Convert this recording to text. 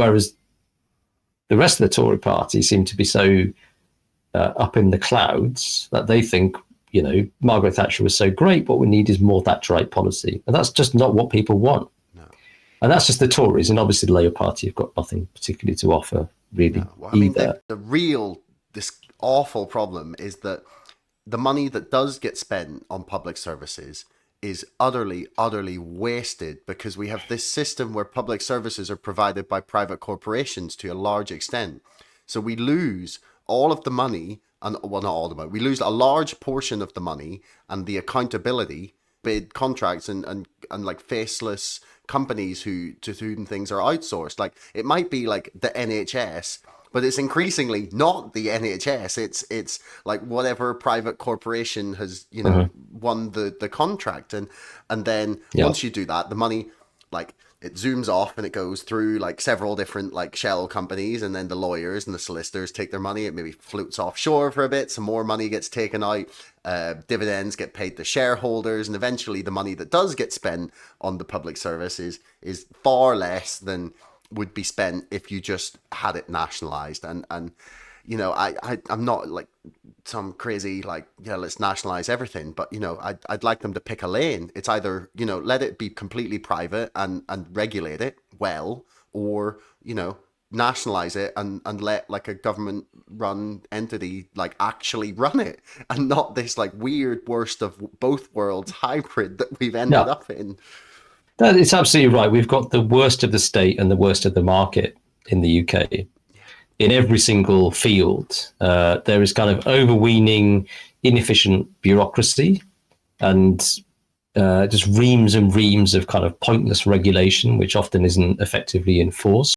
Whereas the rest of the Tory party seem to be so up in the clouds that they think, Margaret Thatcher was so great, what we need is more Thatcherite policy. And that's just not what people want. No. And that's just the Tories. And obviously the Labour Party have got nothing particularly to offer, really, either. This awful problem is that the money that does get spent on public services is utterly, utterly wasted because we have this system where public services are provided by private corporations to a large extent. So we lose all of the money, and well, not all the money. We lose a large portion of the money and the accountability, bid contracts and like faceless companies to whom things are outsourced. Like it might be like the NHS, but it's increasingly not the NHS. It's like whatever private corporation has, won the contract. And then once you do that, the money, like it zooms off and it goes through like several different like shell companies, and then the lawyers and the solicitors take their money. It maybe floats offshore for a bit. Some more money gets taken out. Dividends get paid to shareholders, and eventually the money that does get spent on the public service is far less than would be spent if you just had it nationalized. And I'm not like some crazy like, let's nationalize everything, but I'd like them to pick a lane. It's either let it be completely private and regulate it well, or nationalize it and let like a government run entity like actually run it, and not this like weird worst of both worlds hybrid that we've ended up in. It's absolutely right. We've got the worst of the state and the worst of the market in the UK. In every single field, there is kind of overweening, inefficient bureaucracy and just reams and reams of kind of pointless regulation, which often isn't effectively enforced.